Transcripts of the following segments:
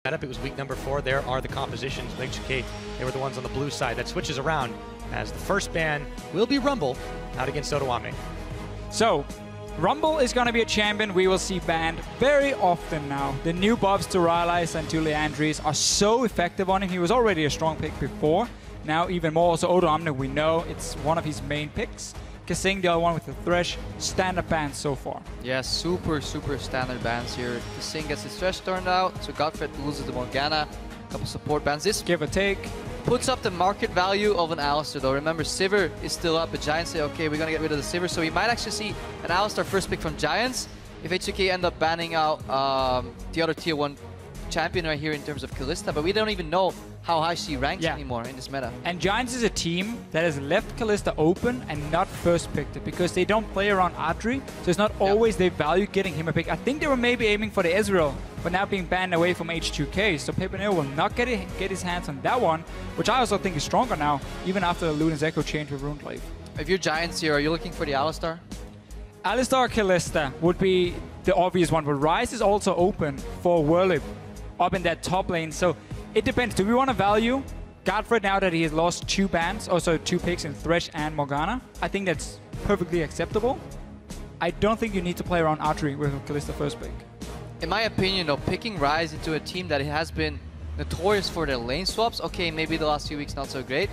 setup. It was week number 4. There are the compositions. H2K, they were the ones on the blue side. That switches around as the first ban will be Rumble out against Otawame. So, Rumble is going to be a champion we will see banned very often now. The new buffs to Rylai's and to Leandris are so effective on him. He was already a strong pick before. Now even more. So Otawame, we know it's one of his main picks. Kasing, the other one with the Thresh, standard bans so far. Yeah, super standard bans here. Kasing gets his Thresh turned out, so Godfred loses the Morgana. A couple support bans. This give or take puts up the market value of an Alistar though. Remember, Sivir is still up, but Giants say, okay, we're gonna get rid of the Sivir, so we might actually see an Alistar first pick from Giants if H2K end up banning out the other tier 1 champion right here in terms of Kalista, but we don't even know how high she ranks anymore in this meta. And Giants is a team that has left Kalista open and not first picked it because they don't play around Adri, so it's not always they value getting him a pick. I think they were maybe aiming for the Ezreal, but now being banned away from H2K, so Pepineo will not get his hands on that one, which I also think is stronger now, even after the Luden's Echo change with Runeclave. If you're Giants here, are you looking for the Alistar? Alistar or Kalista would be the obvious one, but Ryze is also open for Whirlip up in that top lane, so it depends. Do we want to value Godfred now that he has lost 2 bans, also 2 picks in Thresh and Morgana? I think that's perfectly acceptable. I don't think you need to play around Archery with Kalista first pick. In my opinion though, picking Ryze into a team that has been notorious for their lane swaps, okay, maybe the last few weeks not so great.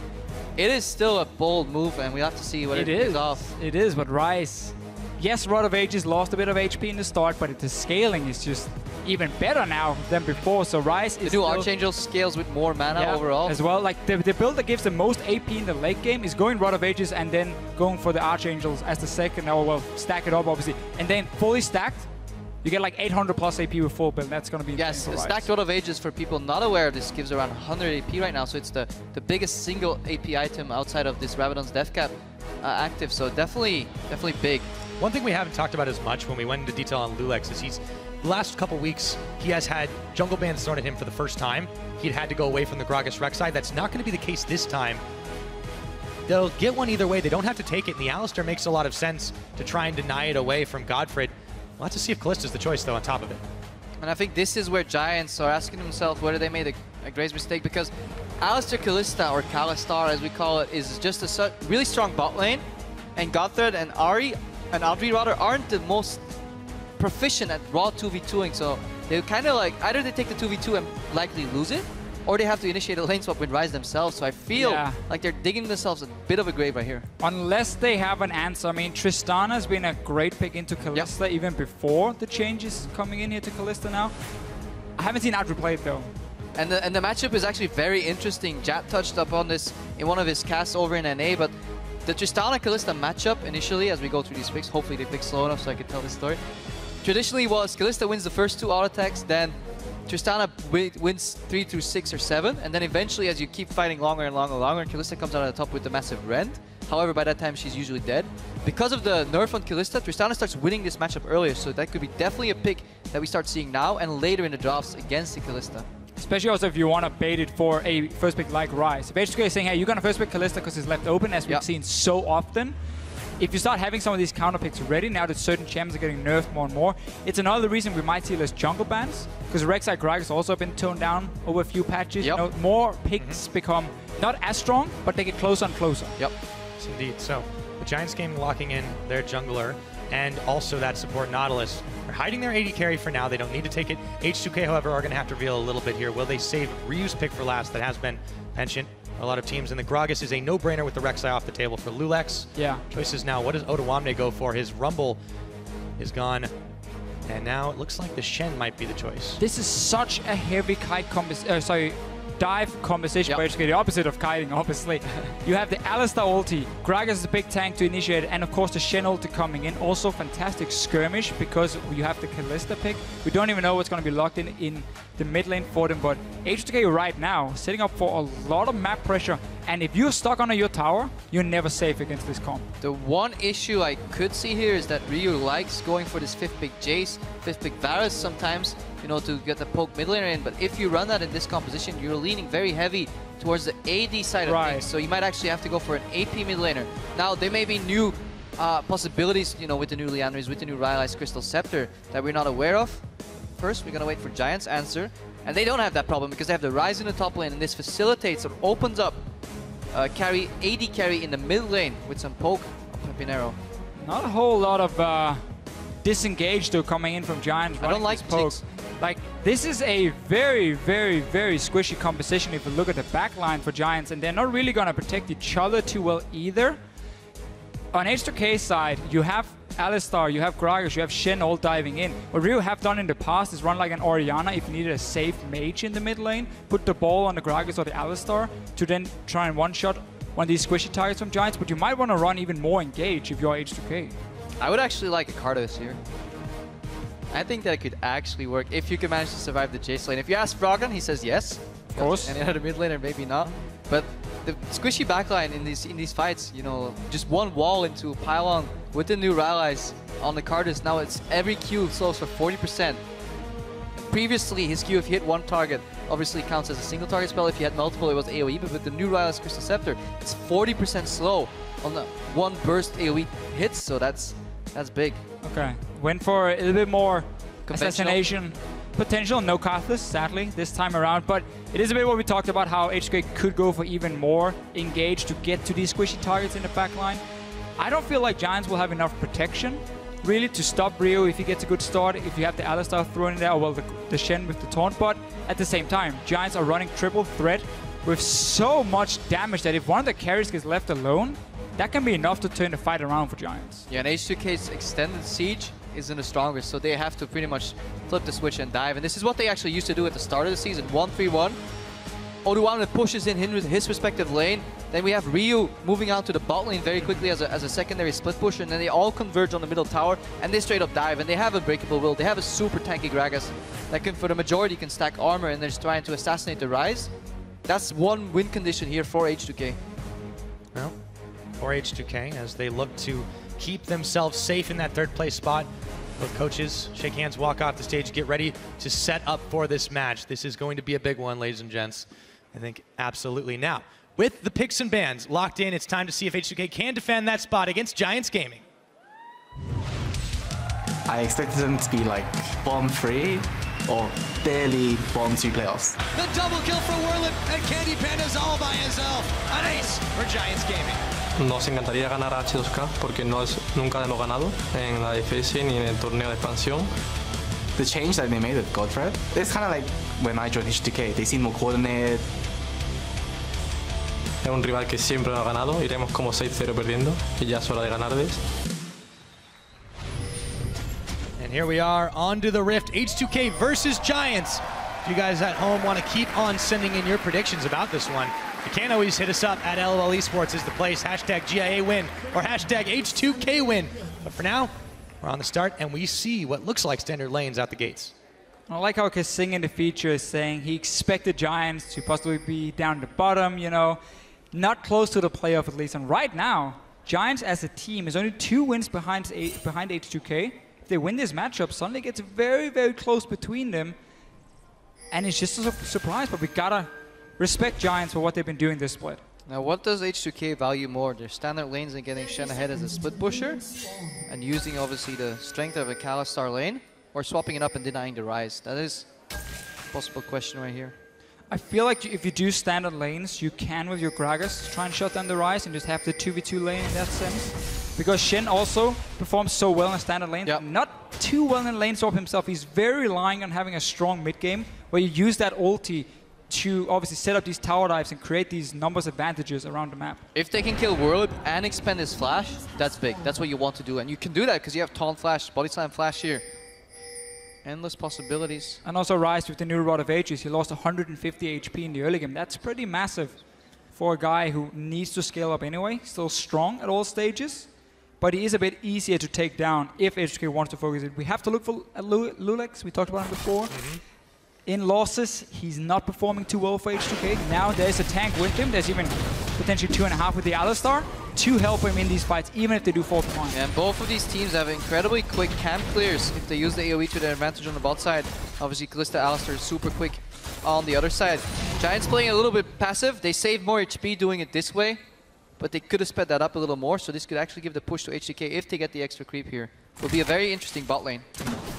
It is still a bold move and we have to see what it is off. It is, but Ryze, yes, Rod of Ages lost a bit of HP in the start, but the scaling is just even better now than before. So Ryze is the new Archangel scales with more mana overall. As well, like the build that gives the most AP in the late game is going Rod of Ages and then going for the Archangels as the second, or well, stack it up obviously. And then fully stacked, you get like 800 plus AP with full build. That's going to be yes, stacked Rod of Ages, for people not aware, this gives around 100 AP right now. So it's the biggest single AP item outside of this Rabadon's Death Cap active. So definitely big. One thing we haven't talked about as much when we went into detail on Lulex is the last couple weeks, he has had jungle bans thrown at him for the first time. He'd had to go away from the Gragas Rex side. That's not going to be the case this time. They'll get one either way. They don't have to take it, and the Alistar makes a lot of sense to try and deny it away from Godfred. We'll have to see if Kalista's the choice, though, on top of it. And I think this is where Giants are asking themselves whether they made a great mistake, because Alistar Kalista, or Kalistar as we call it, is just a really strong bot lane, and Godfred and Adri rather aren't the most proficient at raw 2v2ing, so they kind of like, either they take the 2v2 and likely lose it, or they have to initiate a lane swap with Ryze themselves. So I feel like they're digging themselves a bit of a grave right here. Unless they have an answer. I mean, Tristana has been a great pick into Kalista even before the changes coming in here to Kalista now. I haven't seen Adri play it though. And the matchup is actually very interesting. Jat touched up on this in one of his casts over in NA, but the Tristana-Kalista matchup initially, as we go through these picks, hopefully they pick slow enough so I can tell this story, traditionally was Kalista wins the first 2 auto attacks, then Tristana wins 3 through 6 or 7, and then eventually as you keep fighting longer and longer, Kalista comes out on the top with the massive rend. However, by that time she's usually dead. Because of the nerf on Kalista, Tristana starts winning this matchup earlier, so that could be definitely a pick that we start seeing now and later in the drafts against the Kalista. Especially also if you want to bait it for a first pick like Ryze. If H2K is saying, hey, you're going to first pick Kalista because it's left open, as we've seen so often, if you start having some of these counter picks ready, now that certain champions are getting nerfed more and more, it's another reason we might see less jungle bans, because Rek'Sai Gragas has also been toned down over a few patches. You know, more picks become not as strong, but they get closer and closer. Yes, indeed. So the Giants game locking in their jungler and also that support Nautilus. They're hiding their AD carry for now. They don't need to take it. H2K, however, are going to have to reveal a little bit here. Will they save Ryu's pick for last? That has been mentioned a lot of teams, and the Gragas is a no-brainer with the Rek'Sai off the table for Lulex. Choices now. What does Otawame go for? His Rumble is gone, and now it looks like the Shen might be the choice. This is such a heavy kite dive conversation for H2K, the opposite of kiting, obviously. You have the Alistar ulti, Gragas is a big tank to initiate, and of course the Shen ulti coming in. Also fantastic skirmish because you have the Kalista pick. We don't even know what's going to be locked in the mid lane for them, but H2K right now setting up for a lot of map pressure, and if you're stuck under your tower, you're never safe against this comp. The one issue I could see here is that Ryu likes going for this 5th pick Jace, 5th pick Varus sometimes, you know, to get the poke mid laner in, but if you run that in this composition, you're leaning very heavy towards the AD side of things, so you might actually have to go for an AP mid laner. Now, there may be new possibilities, you know, with the new Leandris, with the new Rylai's Crystal Scepter that we're not aware of. First, we're gonna wait for Giants' answer. And they don't have that problem because they have the Ryze in the top lane, and this facilitates or opens up AD carry in the mid lane with some poke of Pepinero. Not a whole lot of disengage though coming in from Giants. I don't like pokes. Like, this is a very, very, very squishy composition if you look at the backline for Giants, and they're not really going to protect each other too well either. On H2K side, you have Alistar, you have Gragas, you have Shen all diving in. What Ryu have done in the past is run like an Orianna if you needed a safe mage in the mid lane, put the ball on the Gragas or the Alistar to then try and one-shot one of these squishy targets from Giants, but you might want to run even more engage if you're H2K. I would actually like a Cardavis here. I think that could actually work if you can manage to survive the Jace lane. If you ask Froggen, he says yes. Of course. Any other mid laner, maybe not. But the squishy backline in these fights, you know, just one wall into a pylon with the new Rallies on the Cardavis. Now it's every Q slows for 40%. Previously, his Q, if he hit one target, obviously counts as a single target spell. If he had multiple, it was AoE. But with the new Rallies Crystal Scepter, it's 40% slow on the one burst AoE hits. So that's big. Okay, went for a little bit more assassination potential. No Cathless, sadly, this time around. But it is a bit what we talked about, how H2K could go for even more engage to get to these squishy targets in the backline. I don't feel like Giants will have enough protection, really, to stop Ryu if he gets a good start, if you have the Alistar thrown in there, or well, the Shen with the taunt. But at the same time, Giants are running triple threat with so much damage that if one of the carries gets left alone, that can be enough to turn the fight around for Giants. Yeah, and H2K's extended siege isn't the strongest, so they have to pretty much flip the switch and dive. And this is what they actually used to do at the start of the season, 1-3-1. Oduwamne pushes in his respective lane. Then we have Ryu moving out to the bot lane very quickly as a secondary split pusher, and then they all converge on the middle tower, and they straight up dive, and they have a breakable will. They have a super tanky Gragas that can, for the majority, can stack armor, and they're just trying to assassinate the Ryze. That's one win condition here for H2K. Well, for H2K, as they look to keep themselves safe in that third place spot. Both coaches shake hands, walk off the stage, get ready to set up for this match. This is going to be a big one, ladies and gents. I think absolutely. Now, with the picks and bans locked in, it's time to see if H2K can defend that spot against Giants Gaming. I expected them to be like bottom 3 or barely bottom 2 playoffs. The double kill for Whirlin, and Candy Panda's all by himself. An ace for Giants Gaming. Nos encantaría ganar a H2K porque nunca hemos ganado en la FS ni en el torneo de expansión. The change that they made with Godthread, it's kind of like when I joined H2K. They seem more coordinated. Es un rival que siempre nos ha ganado, iremos como 6-0 perdiendo y ya es hora de ganarles. And here we are, on to the Rift, H2K versus Giants. If you guys at home want to keep on sending in your predictions about this one, you can always hit us up at LOL Esports is the place, hashtag GIA win or hashtag H2K win. But for now, we're on the start and we see what looks like standard lanes out the gates. I like how Kasing in the feature is saying he expected Giants to possibly be down at the bottom, you know, not close to the playoff at least. And right now, Giants as a team is only 2 wins behind H2K. If they win this matchup, suddenly it gets very, very close between them. And it's just a surprise, but we gotta respect Giants for what they've been doing this split. Now, what does H2K value more? Their standard lanes and getting Shen ahead as a split pusher, and using obviously the strength of a Kalistar lane, or swapping it up and denying the Ryze? That is a possible question right here. I feel like if you do standard lanes, you can with your Gragas try and shut down the Ryze and just have the 2v2 lane in that sense. Because Shen also performs so well in standard lanes. Yep. Not too well in lane swap himself. He's very relying on having a strong mid game where you use that ulti to obviously set up these tower dives and create these numbers advantages around the map. If they can kill Whirlip and expend his flash, that's big. That's what you want to do. And you can do that because you have Taunt Flash, Body Slam Flash here. Endless possibilities. And also Ryze with the new Rod of Ages. He lost 150 HP in the early game. That's pretty massive for a guy who needs to scale up anyway. Still strong at all stages. But he is a bit easier to take down if H2K wants to focus it. We have to look for Lulex. We talked about him before. In losses, he's not performing too well for H2K. Now there's a tank with him. There's even potentially 2.5 with the Alistar to help him in these fights, even if they do fall behind. Yeah, and both of these teams have incredibly quick camp clears if they use the AoE to their advantage on the bot side. Obviously, Kalista Alistar is super quick on the other side. Giants playing a little bit passive. They save more HP doing it this way, but they could have sped that up a little more, so this could actually give the push to H2K if they get the extra creep here. Will be a very interesting bot lane.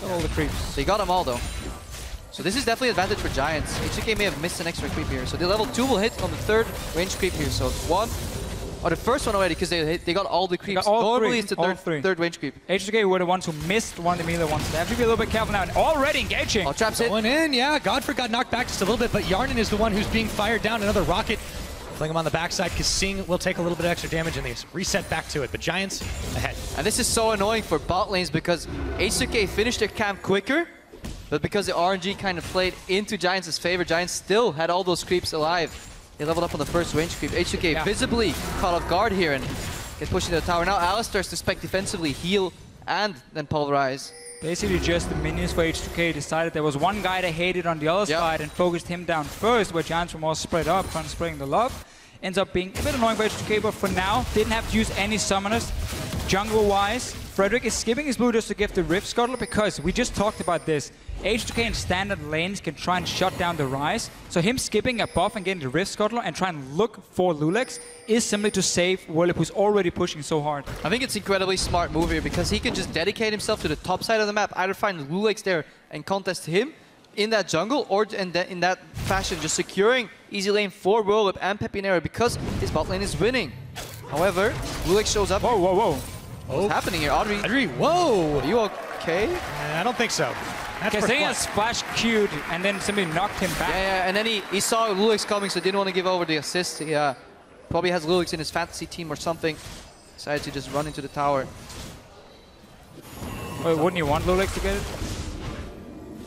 All the creeps. They got them all, though. So this is definitely an advantage for Giants. H2K may have missed an extra creep here. So the level 2 will hit on the 3rd range creep here. So 1, or the first one already, because they got all the creeps. Normally it's the third range creep. H2K were the ones who missed one of the melee ones. They have to be a little bit careful now. And already engaging. Oh, traps hit. Going in, yeah. Godfrey got knocked back just a little bit, but Yarnan is the one who's being fired down. Another rocket. Fling him on the backside. Kasing will take a little bit of extra damage and they reset back to it. But Giants ahead. And this is so annoying for bot lanes because H2K finished their camp quicker, but because the RNG kind of played into Giants' favor, Giants still had all those creeps alive. They leveled up on the first range creep. H2K visibly caught off guard here and get pushed into the tower. Now Alistar is to spec defensively, heal, and then pulverize. Basically just the minions for H2K decided there was one guy they hated on the other side and focused him down first, where Giants were more spread up, kind of spreading the love. Ends up being a bit annoying for H2K, but for now, didn't have to use any summoners. Jungle-wise, Frederick is skipping his blue just to give the Rift Scuttle because we just talked about this. H2K in standard lanes can try and shut down the Rise, so him skipping a buff and getting the Rift Scuttle and try and look for Lulex is simply to save Whirlip, who's already pushing so hard. I think it's incredibly smart move here because he can just dedicate himself to the top side of the map, either find Lulex there and contest him in that jungle, or in that fashion just securing easy lane for Whirlip and Pepinero because his bot lane is winning. However, Lulex shows up. Whoa, whoa, whoa. What's happening here? Audrey, whoa! Are you okay? I don't think so. Kasing splash queued and then simply knocked him back. Yeah, and then he saw Lulex coming, so didn't want to give over the assist. He probably has Lulex in his fantasy team or something. Decided to just run into the tower. Wait, wouldn't you want Lulex to get it?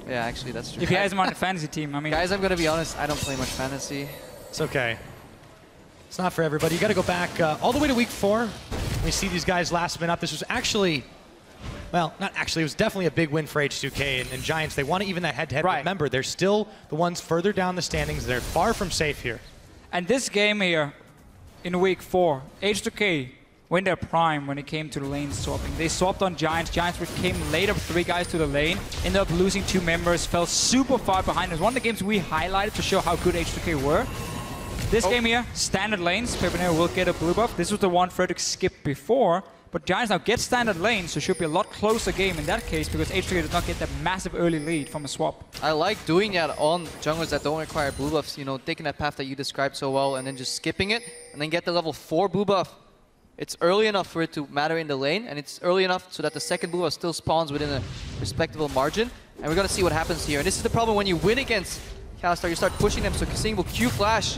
Yeah, actually, that's true. If he has him on the fantasy team, I mean... Guys, I'm going to be honest, I don't play much fantasy. It's okay. It's not for everybody. You got to go back all the way to week 4. We see these guys last minute up. This was actually... Well, not actually. It was definitely a big win for H2K and Giants. They want to even that head-to-head. Right. Remember, they're still the ones further down the standings. They're far from safe here. And this game here, in week 4, H2K went their prime when it came to the lane swapping. They swapped on Giants. Giants came late up 3 guys to the lane, ended up losing 2 members, fell super far behind. It was one of the games we highlighted to show how good H2K were. This game here, standard lanes. Pepinero will get a blue buff. This was the one Frederick skipped before. But Giants now get standard lanes, so it should be a lot closer game in that case because H2K does not get that massive early lead from a swap. I like doing that on junglers that don't require blue buffs, you know, taking that path that you described so well and then just skipping it and then get the level 4 blue buff. It's early enough for it to matter in the lane, and it's early enough so that the second blue buff still spawns within a respectable margin. And we're going to see what happens here. And this is the problem when you win against Alistar, you start pushing them, so Kasing will Q flash,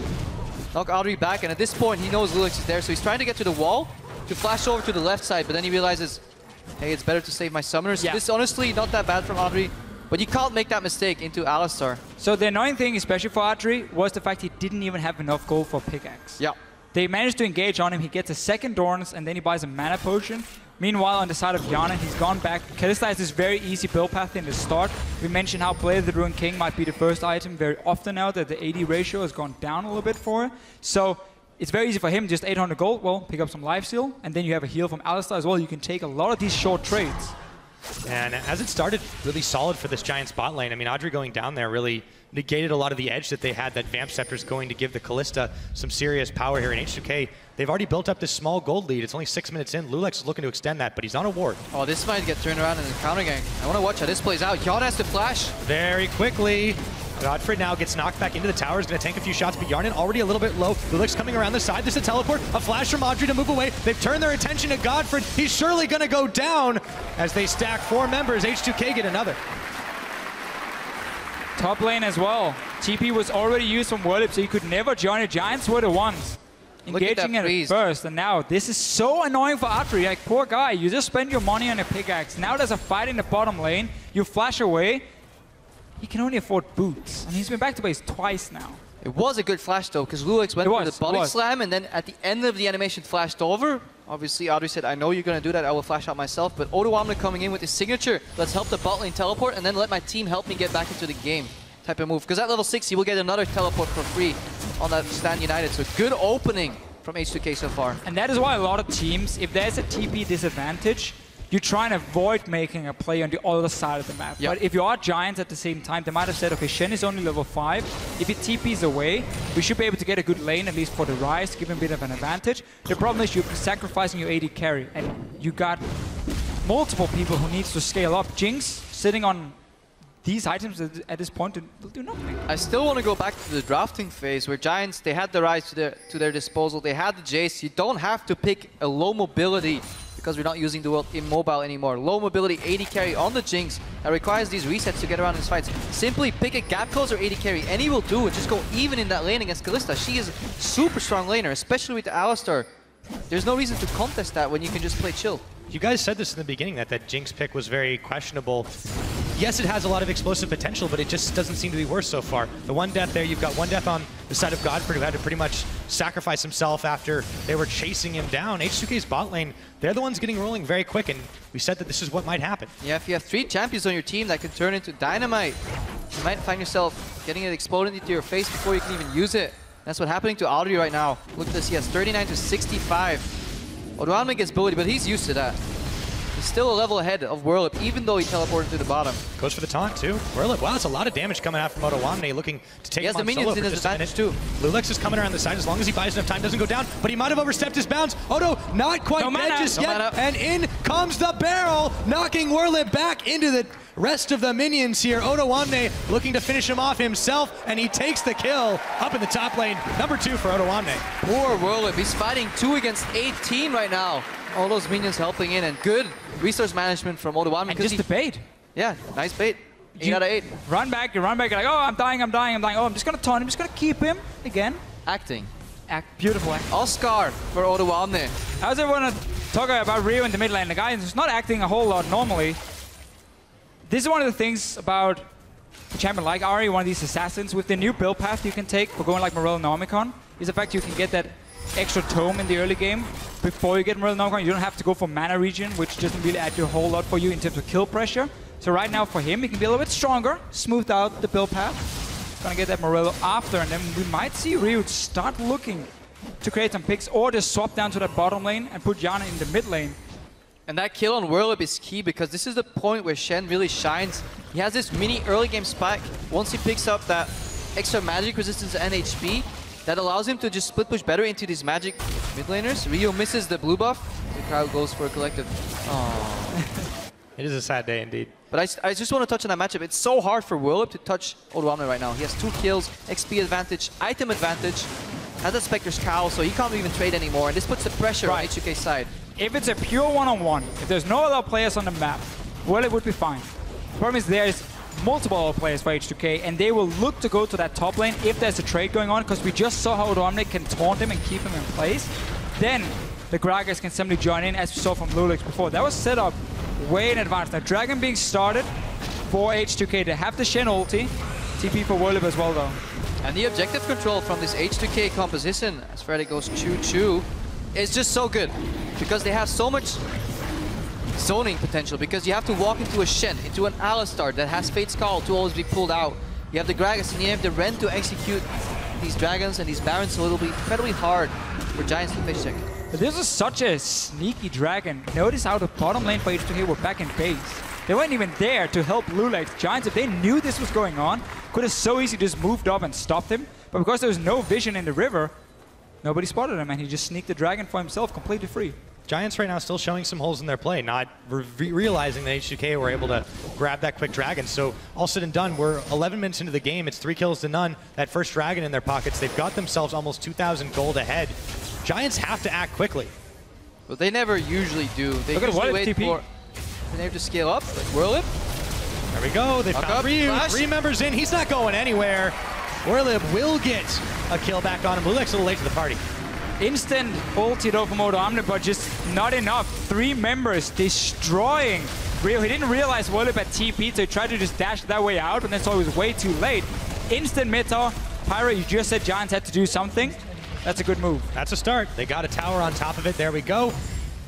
knock Audrey back, and at this point he knows Lulex is there, so he's trying to get to the wall to flash over to the left side, but then he realizes, hey, it's better to save my summoners. Yeah. This is honestly not that bad from Audrey, but you can't make that mistake into Alistar. So the annoying thing, especially for Audrey, was the fact he didn't even have enough gold for pickaxe. Yeah. They managed to engage on him. He gets a second Dorns, and then he buys a mana potion. Meanwhile, on the side of Yana, he's gone back. Kalista has this very easy build path in the start. We mentioned how Play the Ruined King might be the first item very often now that the AD ratio has gone down a little bit for her. So it's very easy for him, just 800 gold, well, pick up some lifesteal, and then you have a heal from Alistar as well. You can take a lot of these short trades. And as it started, really solid for this Giants bot lane. I mean, Audrey going down there really negated a lot of the edge that they had. That Vamp Scepter is going to give the Kalista some serious power here in H2K. They've already built up this small gold lead. It's only 6 minutes in. Lulex is looking to extend that, but he's on a ward. Oh, this might get turned around in the counter gang. I want to watch how this plays out. Yana has to flash. Very quickly. Godfrey now gets knocked back into the tower. He's going to tank a few shots, but Yarnan already a little bit low. Lulex coming around the side. There's a teleport. A flash from Audrey to move away. They've turned their attention to Godfrey. He's surely going to go down as they stack 4 members. H2K get another. Top lane as well. TP was already used from Whirlip, so he could never join it. Giants were the ones engaging it first, and now this is so annoying for Audrey. Like, poor guy, you just spend your money on a pickaxe. Now there's a fight in the bottom lane. You flash away. He can only afford boots, and he's been back to base twice now. It was a good flash though, because Lulex went for the body slam, and then at the end of the animation flashed over. Obviously, Audrey said, I know you're going to do that, I will flash out myself, but Odoamna coming in with his signature, let's help the bot lane teleport, and then let my team help me get back into the game type of move. Because at level 6, he will get another teleport for free on that Stand United, so good opening from H2K so far. And that is why a lot of teams, if there's a TP disadvantage, you try and avoid making a play on the other side of the map. Yep. But if you are Giants at the same time, they might have said, okay, Shen is only level 5. If he TPs away, we should be able to get a good lane, at least for the Rise, give him a bit of an advantage. The problem is you're sacrificing your AD carry, and you got multiple people who needs to scale up. Jinx sitting on these items at this point will do nothing. I still want to go back to the drafting phase where Giants, they had the Rise to their disposal. They had the Jace. You don't have to pick a low mobility because we're not using the world immobile anymore. Low mobility AD carry on the Jinx that requires these resets to get around these fights. Simply pick a gap closer AD carry. Any will do and just go even in that lane against Kalista. She is a super strong laner, especially with the Alistar. There's no reason to contest that when you can just play chill. You guys said this in the beginning, that Jinx pick was very questionable. Yes, it has a lot of explosive potential, but it just doesn't seem to be worse so far. The one death there, you've got one death on the side of Godfrey, who had to pretty much sacrifice himself after they were chasing him down. H2K's bot lane, they're the ones getting rolling very quick, and we said that this is what might happen. Yeah, if you have 3 champions on your team that can turn into dynamite, you might find yourself getting it exploded into your face before you can even use it. That's what's happening to Audrey right now. Look at this, he has 39 to 65. Odoamne gets bullied, but he's used to that. He's still a level ahead of Whirlip, even though he teleported to the bottom. Goes for the taunt, too. Whirlip, wow, that's a lot of damage coming out from Odoamne, looking to take him on solo for just a minute. Too. Lulex is coming around the side as long as he buys enough time, doesn't go down, but he might have overstepped his bounds. Odo, not quite dead just yet, and in comes the barrel, knocking Whirlip back into the rest of the minions here. Odoamne looking to finish him off himself, and he takes the kill up in the top lane. Number 2 for Odoamne. Poor Whirlip, he's fighting 2 against 18 right now. All those minions helping in, and good resource management from Odoamne. And just the bait. Yeah, nice bait. 8 out of 8. Run back, you're like, oh, I'm dying. Oh, I'm just gonna taunt him, just gonna keep him again. Acting. Beautiful act. Oscar for Odoamne. How's everyone talking about Rio in the mid lane? The guy who's not acting a whole lot normally. This is one of the things about a champion like Ahri, one of these assassins, with the new build path you can take for going like Morel and Omicron, is the fact you can get that extra tome in the early game before you get Morel and Omicron. You don't have to go for mana regen, which doesn't really add a whole lot for you in terms of kill pressure. So right now for him, he can be a little bit stronger, smooth out the build path. He's gonna get that Morello after, and then we might see Ryu start looking to create some picks, or just swap down to that bottom lane and put Yana in the mid lane. And that kill on Whirlip is key because this is the point where Shen really shines. He has this mini early game spike. Once he picks up that extra magic resistance and HP, that allows him to just split push better into these magic mid laners. Rio misses the blue buff. The crowd goes for a collective. Aww. It is a sad day indeed. But I just want to touch on that matchup. It's so hard for Whirlip to touch Odoamne right now. He has 2 kills, XP advantage, item advantage, has a Spectre's Cowl, so he can't even trade anymore. And this puts the pressure on H2K's side. If it's a pure one-on-one, if there's no other players on the map, well, it would be fine. The problem is there's multiple other players for H2K, and they will look to go to that top lane if there's a trade going on, because we just saw how Odoamne can taunt him and keep him in place. Then the Gragas can simply join in, as we saw from Lulex before. That was set up way in advance. Now Dragon being started for H2K to have the Shen ulti. TP for Whirlip as well, though. And the objective control from this H2K composition, as Freddy goes choo-choo, is just so good. Because they have so much zoning potential, because you have to walk into a Shen, into an Alistar that has Fate's Call to always be pulled out. You have the Gragas and you have the Ren to execute these Dragons and these Barons, so it'll be incredibly hard for Giants to face check. But this is such a sneaky Dragon. Notice how the bottom lane for H2K were back in base. They weren't even there to help Lulex. Giants, if they knew this was going on, could have so easily just moved up and stopped him. But because there was no vision in the river, nobody spotted him, and he just sneaked the Dragon for himself completely free. Giants right now still showing some holes in their play, not realizing that H2K were able to grab that quick Dragon. So all said and done, we're 11 minutes into the game. It's 3 kills to none. That first Dragon in their pockets. They've got themselves almost 2,000 gold ahead. Giants have to act quickly. But they never usually do. They usually wait for... They have to scale up, like Whirlip. There we go. They found Ryu. 3 members in. He's not going anywhere. Whirlip will get a kill back on him. Lulex a little late to the party. Instant ulti though from Odoamne, but just not enough. 3 members destroying Rio. He didn't realize Whirlip had TP, so he tried to just dash that way out, and then saw it was way too late. Instant mid-tower. Pyro, you just said Giants had to do something. That's a good move. That's a start. They got a tower on top of it. There we go.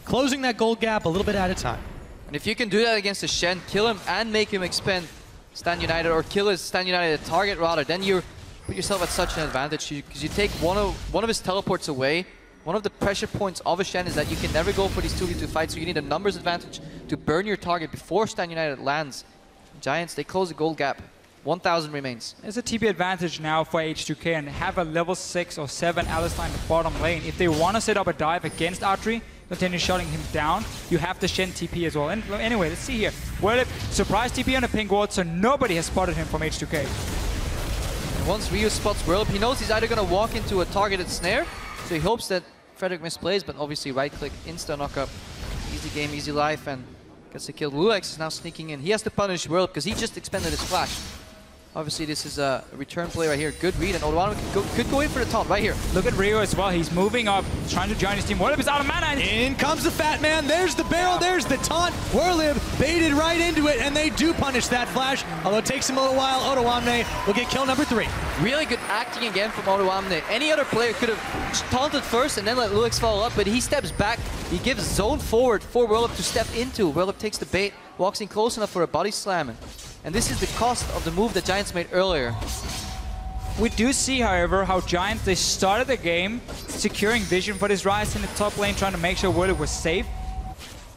Closing that gold gap a little bit at a time. And if you can do that against a Shen, kill him and make him expend Stand United, or kill his Stand United target rather, then you put yourself at such an advantage, because you take one of his teleports away. One of the pressure points of a Shen is that you can never go for these 2v2 fights, so you need a numbers advantage to burn your target before Stand United lands. Giants, they close the gold gap. 1,000 remains. There's a TP advantage now for H2K, and have a level 6 or 7 Alistar in the bottom lane. If they want to set up a dive against Atri, continue shutting him down. You have the Shen TP as well. And anyway, let's see here. Whirlip, surprise TP on a pink ward, so nobody has spotted him from H2K. And once Ryu spots Whirlip, he knows he's either going to walk into a targeted snare, so he hopes that Frederick misplays, but obviously right-click, insta-knock-up. Easy game, easy life, and gets the kill. Lulex is now sneaking in. He has to punish Whirlip because he just expended his flash. Obviously, this is a return play right here. Good read, and Odoamne could go in for the taunt right here. Look at Ryu as well. He's moving up, trying to join his team. Whirlip is out of mana. In comes the fat man. There's the barrel. There's the taunt. Whirlip baited right into it, and they do punish that flash. Although it takes him a little while, Odoamne will get kill number 3. Really good acting again from Odoamne. Any other player could have taunted first and then let Lulex follow up, but he steps back. He gives zone forward for Whirlip to step into. Whirlip takes the bait, walks in close enough for a body slam. And this is the cost of the move that Giants made earlier. We do see, however, how Giants, they started the game securing vision for this Ryze in the top lane, trying to make sure Whirlip was safe.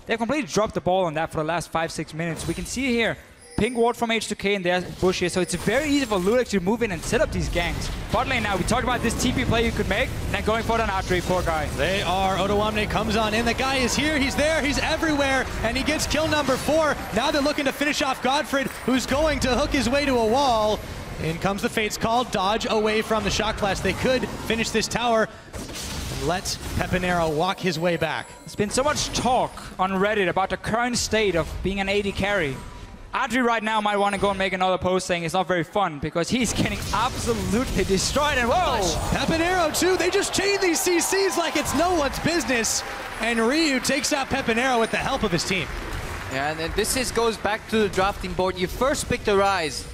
They completely dropped the ball on that for the last 5-6 minutes. We can see here, pink ward from H2K in their bushes, so it's very easy for Lulex to move in and set up these ganks. Bot lane now, we talked about this TP play you could make, and then going for an Adri, poor guy. They are. Odoamne comes on in. The guy is here, he's there, he's everywhere, and he gets kill number 4. Now they're looking to finish off Godfred, who's going to hook his way to a wall. In comes the Fate's Call, dodge away from the Shock Blast. They could finish this tower and let Pepinero walk his way back. There's been so much talk on Reddit about the current state of being an AD carry. Adri right now might want to go and make another post saying it's not very fun because he's getting absolutely destroyed. And whoa! Pepinero too, they just chain these CCs like it's no one's business. And Ryu takes out Pepinero with the help of his team. Yeah, and then this goes back to the drafting board. You first pick the Ryze,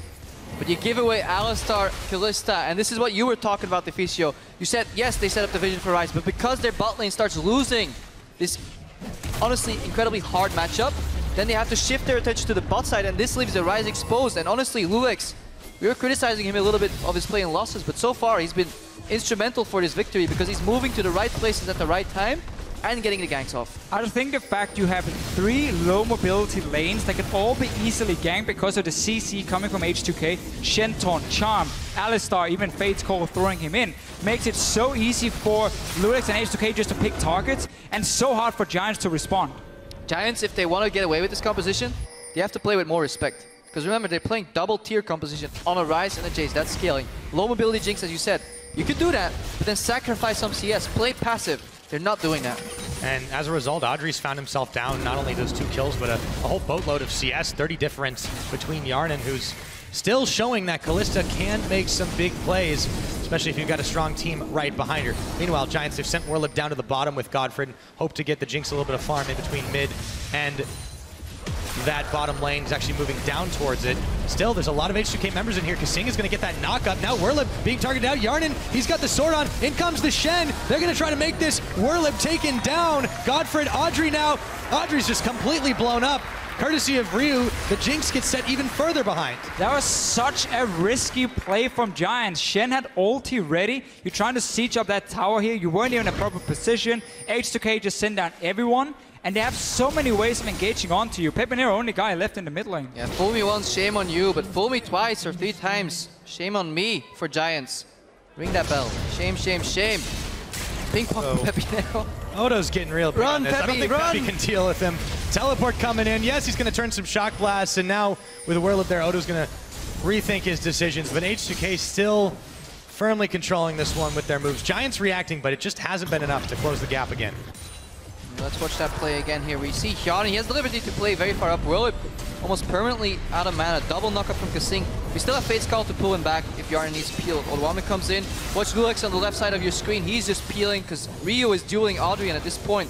but you give away Alistar, Kalista, and this is what you were talking about, Deficio. You said, yes, they set up the vision for Ryze, but because their bot lane starts losing this honestly incredibly hard matchup, then they have to shift their attention to the bot side, and this leaves the Ryze exposed. And honestly, Lulex, we were criticizing him a little bit of his play and losses, but so far he's been instrumental for this victory because he's moving to the right places at the right time and getting the ganks off. I think the fact you have 3 low mobility lanes that can all be easily ganked because of the CC coming from H2K, Shen taunt, Charm, Alistar, even Fate's Call throwing him in, makes it so easy for Lulex and H2K just to pick targets and so hard for Giants to respond. Giants, if they want to get away with this composition, they have to play with more respect. Because remember, they're playing double tier composition on a Ryze and a Jace. That's scaling. Low mobility Jinx, as you said. You can do that, but then sacrifice some CS. Play passive. They're not doing that. And as a result, Adri's found himself down not only those 2 kills, but a whole boatload of CS. 30 difference between Yarnan, who's still showing that Kalista can make some big plays, especially if you've got a strong team right behind her. Meanwhile, Giants have sent Whirlip down to the bottom with Godfred, hope to get the Jinx a little bit of farm in between mid and that bottom lane is actually moving down towards it. Still, there's a lot of H2K members in here. Kasing is going to get that knock-up. Now Whirlip being targeted out. Yarnan, he's got the sword on. In comes the Shen. They're going to try to make this Whirlip taken down. Godfred, Audrey now. Audrey's just completely blown up. Courtesy of Ryu, the Jinx gets set even further behind. That was such a risky play from Giants. Shen had ulti ready. You're trying to siege up that tower here. You weren't even in a proper position. H2K just sent down everyone. And they have so many ways of engaging onto you. Pepinero, only guy left in the mid lane. Yeah, fool me once, shame on you. But fool me twice or 3 times, shame on me for Giants. Ring that bell. Shame, shame, shame. Ping pong Pepinero. Odo's getting real big on this. Peppy, I don't think Peppy can deal with him. Teleport coming in. Yes, he's going to turn some shock blasts. And now with the Whirlip there, Odo's going to rethink his decisions. But H2K still firmly controlling this one with their moves. Giants reacting, but it just hasn't been enough to close the gap again. Let's watch that play again here. We see Hyun, he has the liberty to play very far up. Whirlip almost permanently out of mana. Double knockup from Kasing. We still have Fate's Call to pull him back if Yarn needs peel. Odoamne comes in. Watch Lulex on the left side of your screen. He's just peeling because Ryu is dueling Audrey, and at this point,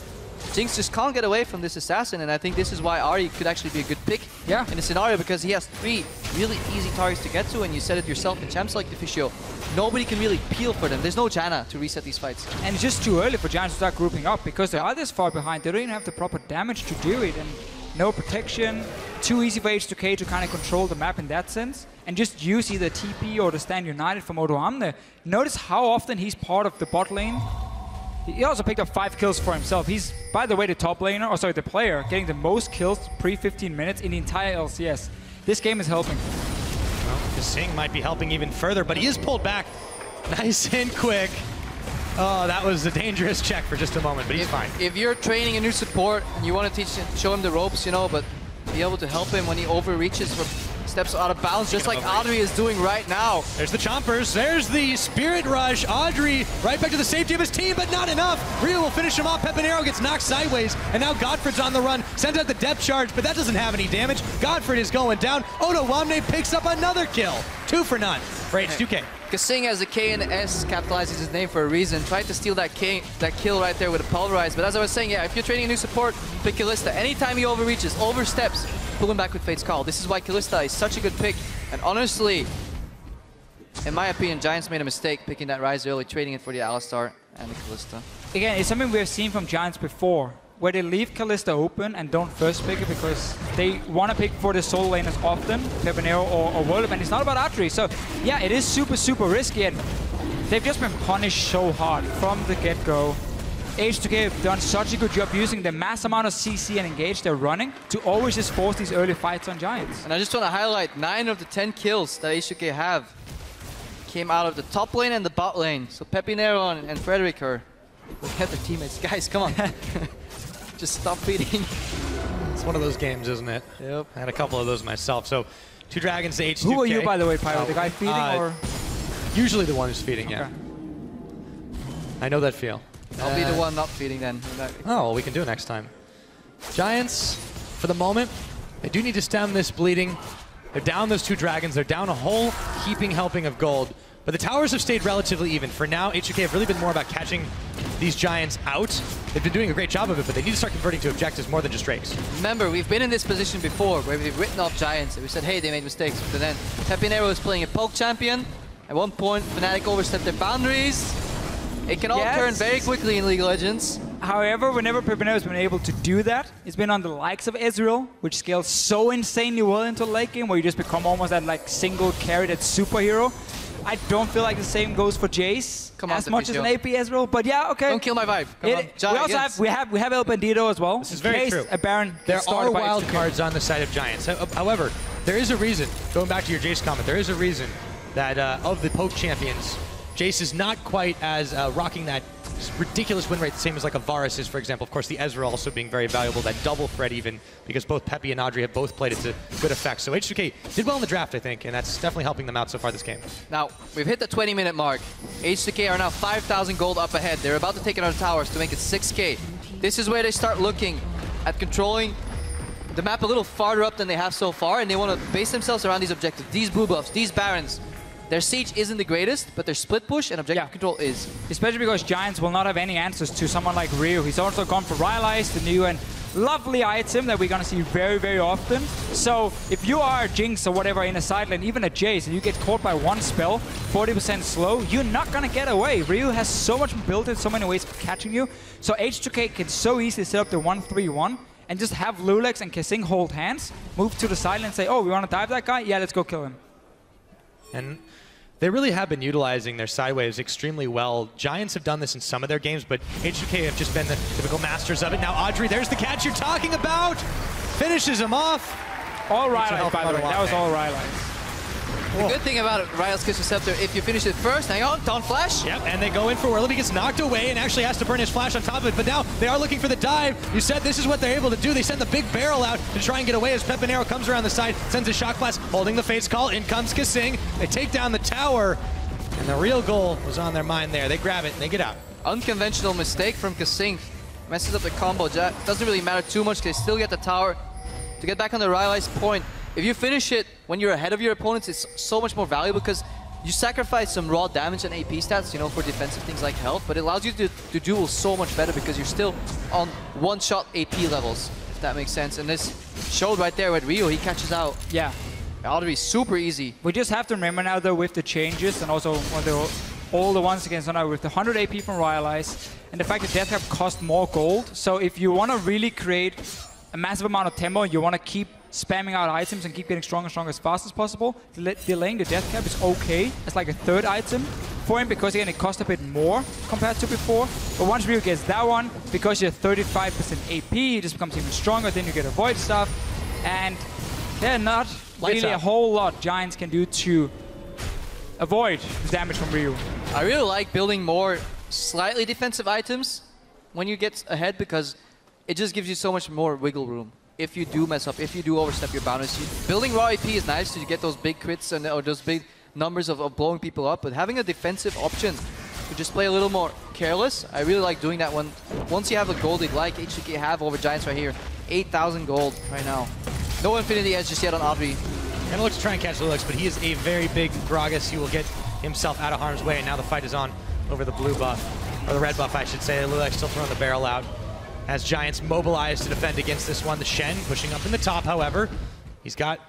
Jinx just can't get away from this assassin, and I think this is why Ari could actually be a good pick in the scenario, because he has 3 really easy targets to get to, and you said it yourself in champs like Deficio. Nobody can really peel for them. There's no Janna to reset these fights. And it's just too early for Giants to start grouping up because they are this far behind. They don't even have the proper damage to do it, and no protection. Too easy for H2K to kind of control the map in that sense, and just use either TP or the Stand United from Odoamne. Notice how often he's part of the bot lane. He also picked up 5 kills for himself. He's, by the way, the top laner, or sorry, the player, getting the most kills pre-15 minutes in the entire LCS. This game is helping. Well, Kasing might be helping even further, but he is pulled back nice and quick. Oh, that was a dangerous check for just a moment, but he's fine. If you're training a new support and you want to show him the ropes, you know, but be able to help him when he overreaches or steps out of bounds, just like Audrey is doing right now. There's the chompers. There's the Spirit Rush. Audrey right back to the safety of his team, but not enough. Rio will finish him off. Pepinero gets knocked sideways, and now Godfred's on the run. Sends out the depth charge, but that doesn't have any damage. Godfred is going down. Odo Wamne picks up another kill. 2 for none for H2K. Kasing has a K and an S, capitalizes his name for a reason. Tried to steal that kill right there with a pulverize. But as I was saying, yeah, if you're training a new support, pick Kalista. Anytime he overreaches, oversteps, pull him back with Fate's Call. This is why Kalista is such a good pick. And honestly, in my opinion, Giants made a mistake picking that Ryze early, trading it for the Alistar and the Kalista. Again, it's something we've seen from Giants before, where they leave Kalista open and don't first pick it because they want to pick for the solo laners often, Pepinero or World, and it's not about Audrey. So yeah, it is super, super risky, and they've just been punished so hard from the get-go. H2K have done such a good job using the mass amount of CC and engage they're running to always just force these early fights on Giants. And I just want to highlight 9 of the 10 kills that H2K have came out of the top lane and the bot lane. So Pepinero and Frederick are looking at their teammates. Guys, come on. Just stop feeding. It's one of those games, isn't it? Yep. I had a couple of those myself. So 2 dragons to H2K. Who are you, by the way, Pyro? The guy feeding or? Usually the one who's feeding, yeah. I know that feel. I'll be the one not feeding then. Oh, well, we can do it next time. Giants, for the moment, they do need to stem this bleeding. They're down those 2 dragons. They're down a whole heaping helping of gold. But the towers have stayed relatively even. For now, H2K have really been more about catching these Giants out. They've been doing a great job of it, but they need to start converting to objectives more than just Drakes. Remember, we've been in this position before where we've written off Giants and we said, hey, they made mistakes. But then Pepinero is playing a poke champion. At one point, Fnatic overstepped their boundaries. It can all turn very quickly in League of Legends. However, whenever Pepinero has been able to do that, it's been on the likes of Ezreal, which scales so insanely well into late game, where you just become almost that like single carried superhero. I don't feel like the same goes for Jace as much as an AP Ezreal, but yeah, okay. Don't kill my vibe. Come on. We also have El Bandito as well. This is very true. A Baron there are wild cards on the side of Giants. However, there is a reason, going back to your Jace comment, there is a reason that of the poke champions, Jace is not quite as rocking that ridiculous win rate, the same as like a Varus is, for example. Of course, the Ezra also being very valuable, that double threat even, because both Peppy and Audrey have both played it to good effect. So H2K did well in the draft, I think, and that's definitely helping them out so far this game. Now, we've hit the 20-minute mark. H2K are now 5,000 gold up ahead. They're about to take it out of towers to make it 6K. This is where they start looking at controlling the map a little farther up than they have so far, and they want to base themselves around these objectives, these blue buffs, these Barons. Their siege isn't the greatest, but their split push and objective control is. Especially because Giants will not have any answers to someone like Ryu. He's also gone for Rylai's, the new and lovely item that we're going to see very, very often. So if you are a Jinx or whatever in a side lane, even a Jace, and you get caught by one spell, 40% slow, you're not going to get away. Ryu has so much built in, so many ways of catching you. So H2K can so easily set up the 1-3-1 and just have Lulex and Kasing hold hands, move to the side lane and say, oh, we want to dive that guy? Yeah, let's go kill him. And they really have been utilizing their side waves extremely well. Giants have done this in some of their games, but H2K have just been the typical masters of it. Now Audrey, there's the catch you're talking about. Finishes him off. All Rylai's, by the way. That was all Rylai's. The good thing about Ryle's Kiss Receptor, if you finish it first, hang on, don't flash. Yep, and they go in for Whirlip. He gets knocked away and actually has to burn his flash on top of it. But now they are looking for the dive. You said this is what they're able to do. They send the big barrel out to try and get away as Pepinero comes around the side, sends a shock blast, holding the Fate's Call. In comes Kasing. They take down the tower, and the real goal was on their mind there. They grab it and they get out. Unconventional mistake from Kasing. Messes up the combo. Doesn't really matter too much. They still get the tower. To get back on the Rylai's point, if you finish it when you're ahead of your opponents, it's so much more valuable because you sacrifice some raw damage and AP stats, you know, for defensive things like health, but it allows you to duel so much better because you're still on one-shot AP levels, if that makes sense. And this showed right there with Rio, he catches out. Yeah. Audrey, super easy. We just have to remember now, though, with the changes and also all the ones against now with the 100 AP from Rylai's and the fact that Death Cap cost more gold. So if you want to really create a massive amount of tempo, you want to keep spamming out items and keep getting stronger and stronger as fast as possible. Delaying the Death Cap is okay as like a third item for him because again it costs a bit more compared to before. But once Ryu gets that one, because you're 35% AP, it just becomes even stronger. Then you get avoid stuff, and yeah, not really a whole lot Giants can do to avoid the damage from Ryu. I really like building more slightly defensive items when you get ahead, because it just gives you so much more wiggle room. If you do mess up, if you do overstep your boundaries, building raw AP is nice to get those big crits and or those big numbers of blowing people up, but having a defensive option to just play a little more careless, I really like doing that one. Once you have a gold lead like H2K have over Giants right here, 8,000 gold right now. No Infinity Edge just yet on Audrey. Gonna look to try and catch Lulix, but he is a very big Gragas. He will get himself out of harm's way, and now the fight is on over the blue buff, or the red buff, I should say. Lulix still throwing the barrel out as Giants mobilize to defend against this one. The Shen pushing up in the top, however. He's got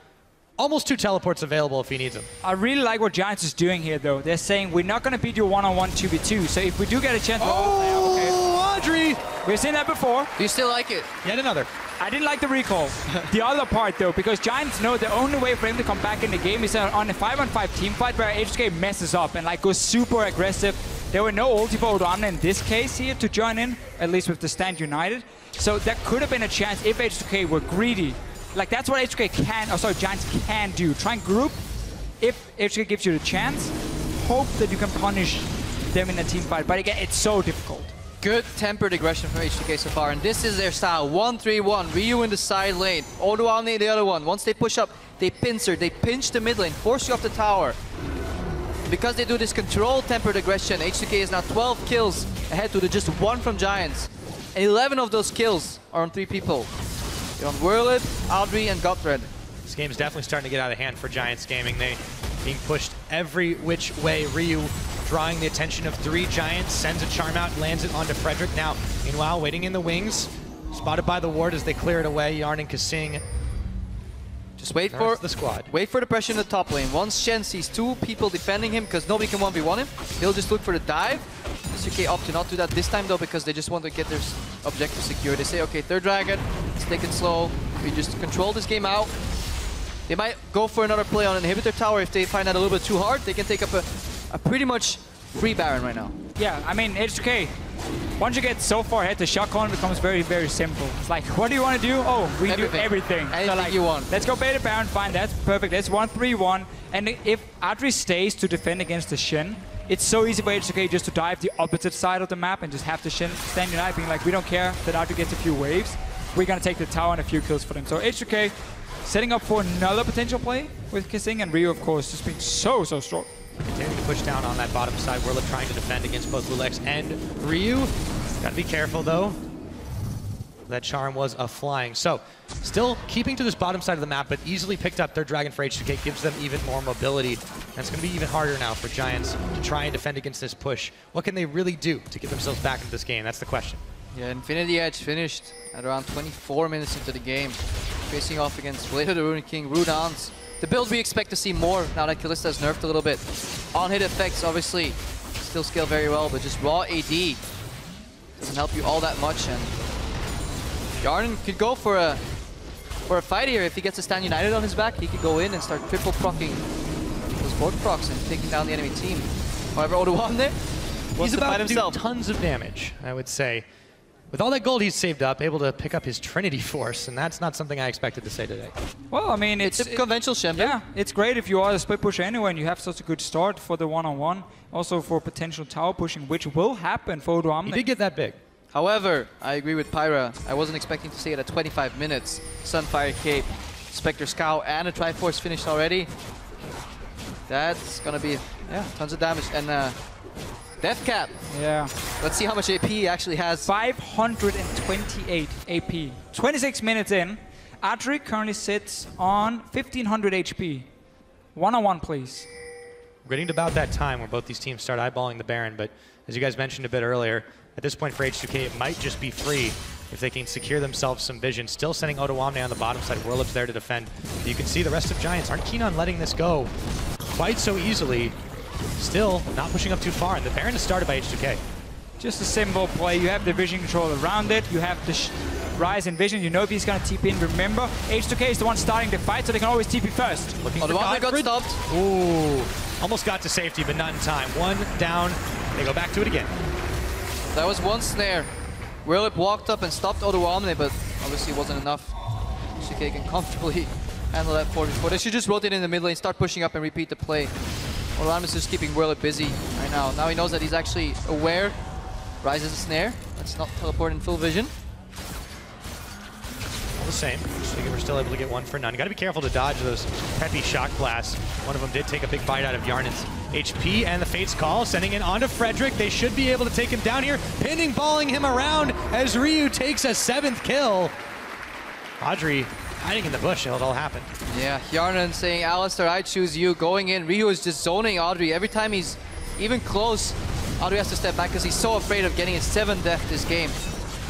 almost 2 teleports available if he needs them. I really like what Giants is doing here, though. They're saying, we're not going to beat you one-on-one 2v2, so if we do get a chance... Oh, Audrey! We've seen that before. Do you still like it? Yet another. I didn't like the recall. The other part, though, because Giants know the only way for him to come back in the game is on a 5-on-5 team fight where H2K messes up and like goes super aggressive. There were no ulti for Odoamne in this case here to join in, at least with the stand united. So that could have been a chance if H2K were greedy. Like, that's what H2K can, oh sorry, Giants can do. Try and group. If H2K gives you the chance, hope that you can punish them in a team fight. But again, it's so difficult. Good tempered aggression from H2K so far, and this is their style. 1-3-1, Ryu in the side lane, Odoamne the other one. Once they push up, they pincer, they pinch the mid lane, force you off the tower. Because they do this controlled tempered aggression, H2K is now 12 kills ahead to the just 1 from Giants. And 11 of those kills are on 3 people. They're on Whirlip, Audrey, and Godthread. This game is definitely starting to get out of hand for Giants Gaming. They being pushed every which way. Ryu drawing the attention of 3 Giants, sends a charm out, lands it onto Frederick. Now, meanwhile, waiting in the wings, spotted by the ward as they clear it away. Yarn and Kasing. Just wait for the squad. Wait for the pressure in the top lane. Once Shen sees 2 people defending him because nobody can 1v1 him, he'll just look for the dive. SUK opt to not do that this time though, because they just want to get their objective secure. They say, okay, 3rd dragon, let's take it slow. We just control this game out. They might go for another play on an inhibitor tower if they find that a little bit too hard. They can take up a pretty much free Baron right now. Yeah, I mean, H2K, once you get so far ahead, the shotgun becomes very, very simple. It's like, what do you want to do? Oh, we do everything. Anything so like, you want. Let's go beta Baron, fine, that's perfect. That's 1-3-1. And if Audrey stays to defend against the Shen, it's so easy for H2K just to dive the opposite side of the map and just have the Shen stand united, being like, we don't care that Audrey gets a few waves. We're going to take the tower and a few kills for them. So H2K setting up for another potential play with Kasing, and Ryu, of course, just being so strong. Continuing to push down on that bottom side. Whirlip trying to defend against both Lulix and Ryu. Gotta be careful though. That charm was a flying. So, still keeping to this bottom side of the map, but easily picked up their dragon for H2K, gives them even more mobility. And it's gonna be even harder now for Giants to try and defend against this push. What can they really do to get themselves back into this game? That's the question. Yeah, Infinity Edge finished at around 24 minutes into the game, facing off against Blade of the Rune King, Rudans. The build we expect to see more now that Kalista has nerfed a little bit. On-hit effects, obviously, still scale very well, but just raw AD doesn't help you all that much. And Yarn could go for a fight here. If he gets a stand united on his back, he could go in and start triple procking those board procs and taking down the enemy team. However, Odoamne, He's about to do tons of damage, I would say. With all that gold he's saved up, able to pick up his Trinity Force, and that's not something I expected to say today. Well, I mean, it's a conventional Shen. Yeah, it's great if you are a split pusher anyway and you have such a good start for the one-on-one. Also for potential tower pushing, which will happen for Odoamne. He did get that big. However, I agree with Pyra. I wasn't expecting to see it at 25 minutes. Sunfire Cape, Spectre Scout, and a Triforce finished already. That's gonna be, yeah, tons of damage. And Death Cap. Yeah. Let's see how much AP he actually has. 528 AP. 26 minutes in. Audrey currently sits on 1500 HP. One-on-one, please. We're getting to about that time where both these teams start eyeballing the Baron, but as you guys mentioned a bit earlier, at this point for H2K, it might just be free if they can secure themselves some vision. Still sending Odoamne on the bottom side. Whirlip's there to defend. But you can see the rest of Giants aren't keen on letting this go quite so easily. Still not pushing up too far, and the Baron is started by H2K. Just a simple play. You have the vision control around it. You have the rise in vision. You know if he's going to TP in. Remember, H2K is the one starting the fight, so they can always TP first. Looking for Godthread got stopped. Ooh, almost got to safety, but not in time. One down. They go back to it again. That was one snare. Whirlip walked up and stopped Odoamne, but obviously it wasn't enough. H2K can comfortably handle that 4v4. They should just rotate in the mid lane, start pushing up and repeat the play. Odoamne is just keeping Whirlip busy right now. Now he knows that he's actually aware Rises a snare. Let's not teleport in full vision. All the same, so we're still able to get one for none. You gotta be careful to dodge those Peppy shock blasts. One of them did take a big bite out of Yarnan's HP, and the Fate's Call sending it onto Frederick. They should be able to take him down here, pinning, balling him around as Ryu takes a 7th kill. Audrey hiding in the bush, it all happened. Yeah, Yarnan saying, Alistair, I choose you. Going in, Ryu is just zoning Audrey. Every time he's even close, Audrey has to step back because he's so afraid of getting his 7th death this game.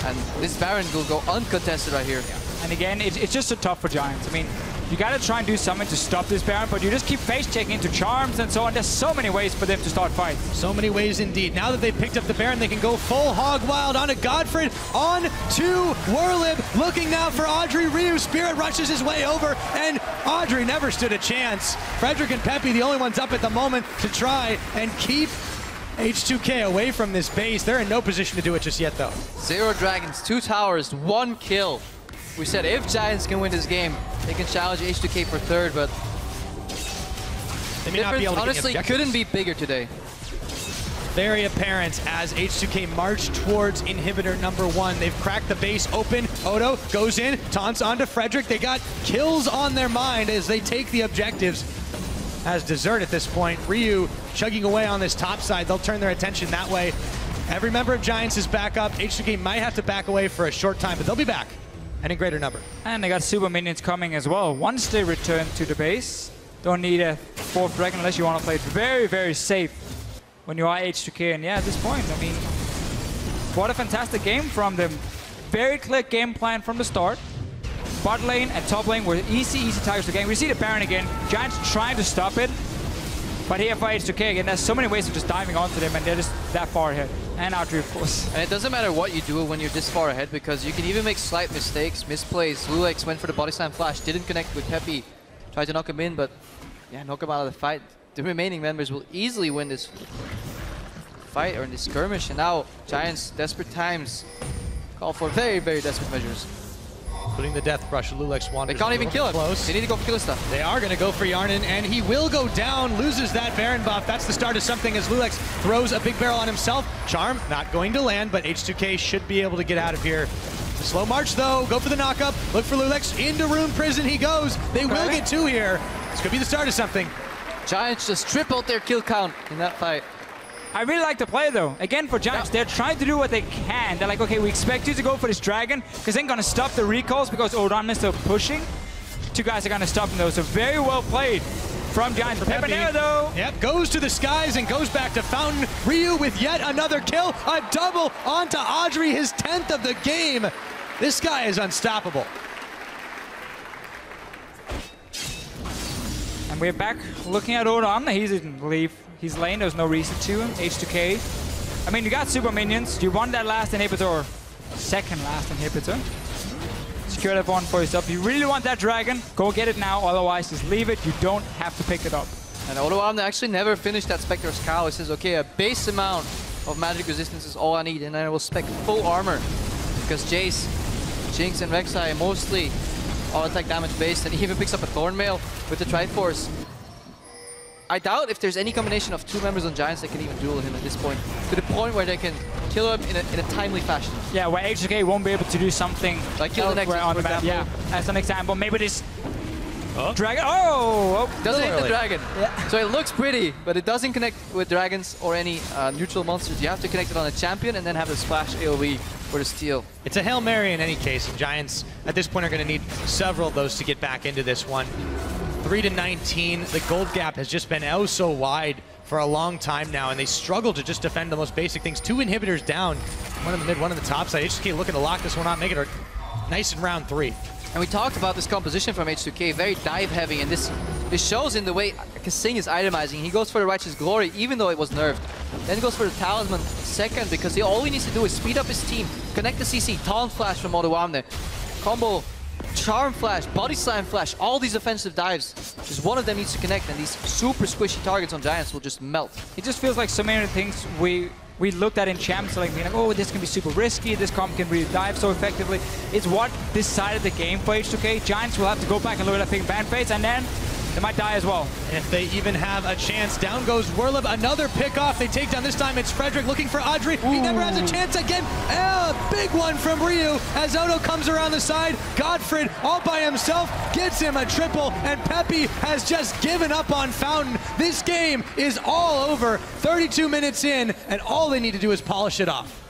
And this Baron will go uncontested right here. Yeah. And again, it's just so tough for Giants. I mean, you gotta try and do something to stop this Baron, but you just keep face checking into charms and so on. There's so many ways for them to start fights. So many ways indeed. Now that they've picked up the Baron, they can go full hog wild onto Godfred, on to Werlib, looking now for Audrey. Ryu, Spirit rushes his way over, and Audrey never stood a chance. Frederick and Peppy, the only ones up at the moment to try and keep H2K away from this base. They're in no position to do it just yet, though. 0 dragons, 2 towers, 1 kill. We said if Giants can win this game, they can challenge H2K for 3rd, but they may not be able to honestly couldn't be bigger today. Very apparent as H2K march towards inhibitor number 1. They've cracked the base open. Odo goes in, taunts onto Frederick. They got kills on their mind as they take the objectives as dessert at this point. Ryu chugging away on this top side. They'll turn their attention that way. Every member of Giants is back up. H2K might have to back away for a short time, but they'll be back and in greater number. And they got super minions coming as well. Once they return to the base, don't need a 4th dragon unless you want to play it very, very safe when you are H2K. And yeah, at this point, I mean, what a fantastic game from them. Very clear game plan from the start. Bot lane and top lane were easy targets to game. We see the Baron again. Giants trying to stop it. But here for H2K, again, there's so many ways of just diving onto them, and they're just that far ahead. And Audrey, of course. And it doesn't matter what you do when you're this far ahead, because you can even make slight mistakes, misplays. Lulex went for the body slam flash, didn't connect with Peppy. Tried to knock him in, but yeah, knock him out of the fight. The remaining members will easily win this fight or in this skirmish. And now, Giants, desperate times, call for very, very desperate measures. Putting the death brush, Lulex wanders. They can't even kill him. Close. They need to go for Kalista. They are going to go for Yarnan, and he will go down, loses that Baron buff. That's the start of something as Lulex throws a big barrel on himself. Charm not going to land, but H2K should be able to get out of here. Slow march though, go for the knockup, look for Lulex, into Rune Prison he goes. They will get 2 here. This could be the start of something. Giants just tripled their kill count in that fight. I really like the play though. Again, for Giants, they're trying to do what they can. They're like, okay, we expect you to go for this dragon, because they're gonna stop the recalls because Odon is still pushing. 2 guys are gonna stop them though, so very well played from Giants. Peppinera though. Yep, goes to the skies and goes back to Fountain. Ryu with yet another kill, a double onto Audrey, his 10th of the game. This guy is unstoppable. And we're back looking at Odon. He didn't leave. He's lane, there's no reason to. H2K. I mean, you got super minions. You want that last inhibitor, or 2nd last inhibitor. Secure that one for yourself. You really want that dragon, go get it now. Otherwise, just leave it. You don't have to pick it up. And Odoamne actually never finished that Spectre's Cow. He says, okay, a base amount of magic resistance is all I need, and then I will spec full armor. Because Jace, Jinx, and Rek'Sai mostly all attack damage based, and he even picks up a Thornmail with the Triforce. I doubt if there's any combination of 2 members on Giants that can even duel him at this point, to the point where they can kill him in a timely fashion. Yeah, where H2K won't be able to do something like kill the next on the map. Yeah, as an example, maybe this dragon. Oh, doesn't hit the dragon. Yeah. So it looks pretty, but it doesn't connect with dragons or any neutral monsters. You have to connect it on a champion and then have the splash AoE for the steal. It's a Hail Mary in any case. Giants at this point are going to need several of those to get back into this one. 3-19, the gold gap has just been oh so wide for a long time now, and they struggle to just defend the most basic things. 2 inhibitors down, one in the mid, one in the top side. H2K looking to lock this one out, make it nice in round 3. And we talked about this composition from H2K, very dive heavy, and this shows in the way Kasing is itemizing. He goes for the Righteous Glory, even though it was nerfed. Then goes for the Talisman 2nd, because all he needs to do is speed up his team, connect the CC, Taunt Flash from Odoamne, combo Charm Flash, Body Slam Flash, all these offensive dives. Just one of them needs to connect, and these super squishy targets on Giants will just melt. It just feels like so many things we looked at in Champs, like being like, oh, this can be super risky, this comp can really dive so effectively. It's what decided the game for H2K. Giants will have to go back and look at that big ban phase, and then They might die as well. If they even have a chance, down goes Werlib. Another pick off. They take down this time. It's Frederick looking for Audrey. He never has a chance again. A big one from Ryu as Odo comes around the side. Godfred all by himself gets him a triple, and Peppy has just given up on Fountain. This game is all over. 32 minutes in, and all they need to do is polish it off.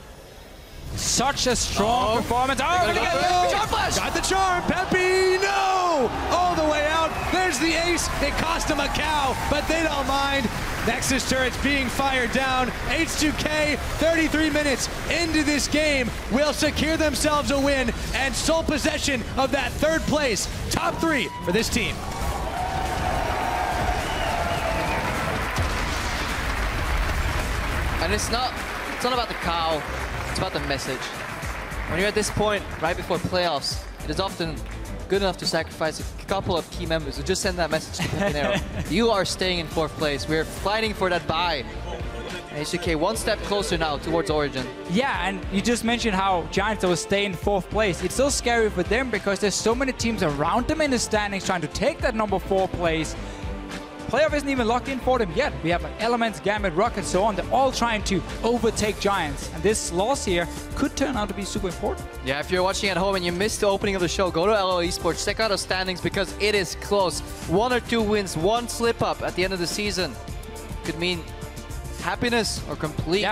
Such a strong performance. Oh, Charm Flash! Got the charm. Peppy, no! All the way out. There's the ace. It cost him a cow, but they don't mind. Nexus turrets being fired down. H2K, 33 minutes into this game, will secure themselves a win and sole possession of that third place. Top 3 for this team. And it's not about the cow, it's about the message. When you're at this point, right before playoffs, it is often good enough to sacrifice a couple of key members to just send that message to Garena. You are staying in 4th place. We're fighting for that bye. And H2K one step closer now towards Origin. Yeah, and you just mentioned how Giants will stay in 4th place. It's so scary for them because there's so many teams around them in the standings trying to take that number 4 place. Playoff isn't even locked in for them yet. We have like Elements, Gambit, Rocket, so on. They're all trying to overtake Giants. And this loss here could turn out to be super important. Yeah, if you're watching at home and you missed the opening of the show, go to LO Esports, check out the standings because it is close. 1 or 2 wins, 1 slip up at the end of the season could mean happiness or complete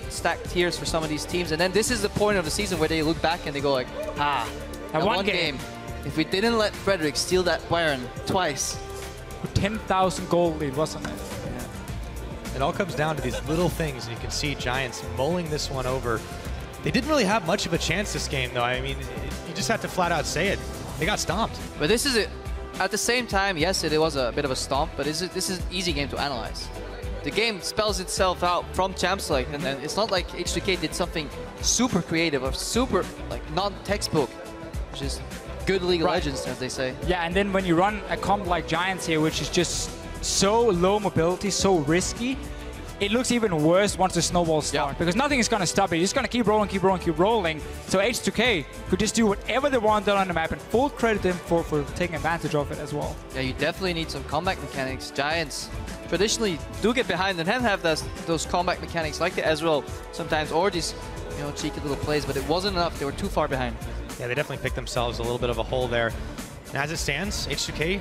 stacked tiers for some of these teams. And then this is the point of the season where they look back and they go like, that one game. If we didn't let Frederick steal that Baron twice. 10,000 gold lead, wasn't it? It all comes down to these little things, and you can see Giants mulling this one over. They didn't really have much of a chance this game, though. I mean, you just have to flat out say it. They got stomped. But this is it. At the same time, yes, it was a bit of a stomp, but this is an easy game to analyze. The game spells itself out from Champs League, and then it's not like H2K did something super creative or super like non-textbook, just good League of Legends, as they say. Yeah, and then when you run a comp like Giants here, which is just so low mobility, so risky, it looks even worse once the snowballs start, because nothing is going to stop it. It's going to keep rolling, keep rolling, keep rolling. So H2K could just do whatever they want on the map, and full credit them for taking advantage of it as well. Yeah, you definitely need some combat mechanics. Giants traditionally do get behind and have those combat mechanics like the Ezreal sometimes, or these cheeky little plays, but it wasn't enough. They were too far behind. Yeah, they definitely picked themselves a little bit of a hole there. And as it stands, H2K